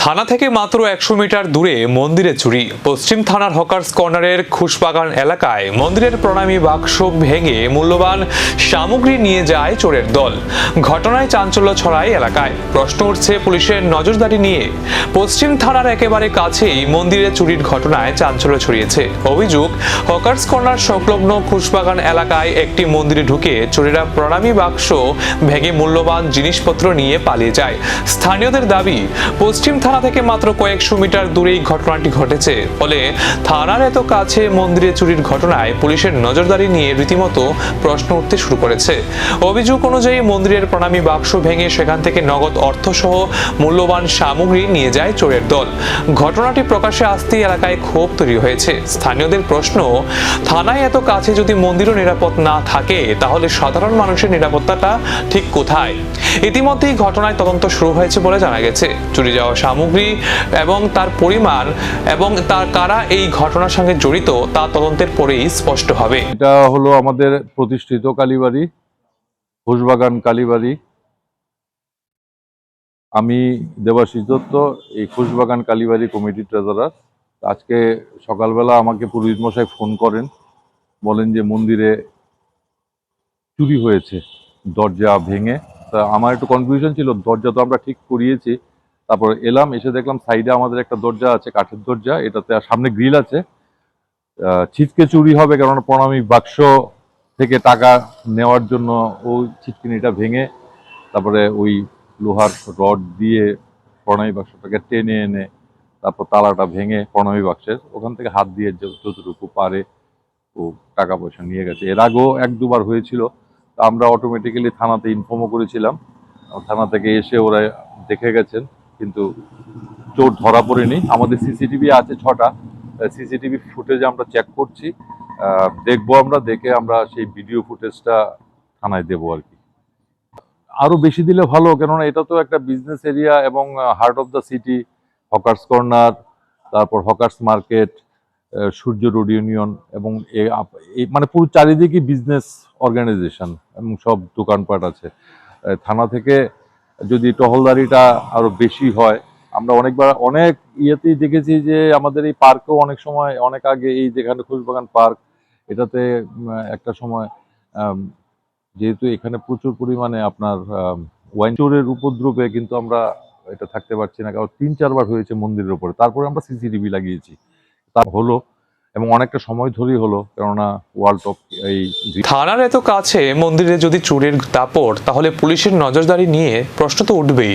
থানা থেকে মাত্র 100 মিটার দূরে মন্দিরে চুরি। পশ্চিম থানার হকার্স কর্নারের খুশবাগান এলাকায় মন্দিরের প্রণামী বাক্স ভেঙে মূল্যবান সামগ্রী নিয়ে যায় চোরের দল। ঘটনায় চাঞ্চল্য ছড়ায় এলাকায়। প্রশ্ন উঠছে পুলিশের নজরদারি নিয়ে। পশ্চিম থানার একেবারে কাছেই মন্দিরে চুরির ঘটনায় চাঞ্চল্য ছড়িয়েছে। অভিযোগ, হকার্স কর্নার সংলগ্ন খুশবাগান এলাকায় একটি মন্দিরে ঢুকে চোরেরা প্রণামী বাক্স ভেঙে মূল্যবান জিনিসপত্র নিয়ে পালিয়ে যায়। স্থানীয়দের দাবি, পশ্চিম থানা থেকে মাত্র কয়েকশো মিটার দূরেই ঘটনাটি ঘটেছে। ফলে থানার এত কাছে মন্দিরে চুরির ঘটনায় পুলিশের নজরদারি নিয়ে রীতিমতো প্রশ্ন উঠতে শুরু করেছে। অভিযোগ অনুযায়ী মন্দিরের প্রণামী বাক্স ভেঙে সেখান থেকে নগদ অর্থসহ মূল্যবান সামগ্রী নিয়ে যায় চোরের দল। ঘটনাটি প্রকাশ্যে আসতেই এলাকায় ক্ষোভ তৈরি হয়েছে। স্থানীয়দের প্রশ্ন, থানায় এত কাছে যদি মন্দিরও নিরাপদ না থাকে তাহলে সাধারণ মানুষের নিরাপত্তাটা ঠিক কোথায়? ইতিমধ্যেই ঘটনায় তদন্ত শুরু হয়েছে বলে জানা গেছে। চুরি যাওয়া সামগ্রী এবং তার পরিমাণ এবং তার কারা এই ঘটনার সঙ্গে জড়িত তা তদন্তের পরেই স্পষ্ট হবে। এটা হলো আমাদের প্রতিষ্ঠিত কালীবাড়ি, খুশবাগান কালীবাড়ি। আমি দেবাশিস দত্ত, এই খুশবাগান কালীবাড়ি কমিটির ট্রেজারার। আজকে সকালবেলা আমাকে পুরোহিত মশাই ফোন করেন, বলেন যে মন্দিরে চুরি হয়েছে, দরজা ভেঙে। তা আমার একটু কনফিউশন ছিল, দরজা তো আমরা ঠিক করিয়েছি। তারপর এলাম, এসে দেখলাম সাইডে আমাদের একটা দরজা আছে, কাঠের দরজা, এটাতে সামনে গ্রিল আছে। ছিটকে চুরি হবে, কারণ প্রণামী বাক্স থেকে টাকা নেওয়ার জন্য ওই ছিটকিনিটা ভেঙে তারপরে ওই লোহার রড দিয়ে প্রণামী বাক্সটাকে টেনে এনে তারপর তালাটা ভেঙে প্রণামী বাক্সের ওখান থেকে হাত দিয়ে যতটুকু পারে ও টাকা পয়সা নিয়ে গেছে। এর আগেও এক দুবার হয়েছিল। আমরা অটোমেটিক্যালি থানাতে ইনফর্মও করেছিলাম। থানা থেকে এসে ওরা দেখে গেছেন, কিন্তু চোর ধরা পড়েনি। আমাদের সিসিটিভি আছে 6টা, সিসিটিভি ফুটেজ আমরা চেক করছি, দেখবো আমরা, দেখে আমরা সেই ভিডিও ফুটেজটা থানায় দেবো আর কি। আরো বেশি দিলে ভালো, কেননা এটা তো একটা বিজনেস এরিয়া এবং heart of the city. Hawkers corner, তারপর হকার্স মার্কেট, সূর্য রোড ইউনিয়ন এবং মানে পুরো চারিদিকে বিজনেস অর্গানাইজেশন এবং সব দোকানপাট আছে। থানা থেকে যদি টহলদারিটা আরো বেশি হয়, আমরা অনেকবার অনেক ইয়েতেই দেখেছি যে আমাদের এই পার্কেও অনেক সময়, অনেক আগে এই যেখানে খুশবাগান পার্ক, এটাতে একটা সময় যেহেতু এখানে প্রচুর পরিমাণে আপনার ওয়াইন চোরের উপদ্রবে কিন্তু আমরা এটা থাকতে পারছি না, কারণ 3-4 বার হয়েছে মন্দিরের উপরে। তারপরে আমরা সিসিটিভি লাগিয়েছি, তা হলো এবং অনেকটা সময় ধরেই হলো, কেননা ওয়ার্ল্ড অফ এই থানার এত কাছে মন্দিরে যদি চুরির দাপট, তাহলে পুলিশের নজরদারি নিয়ে প্রশ্ন তো উঠবেই।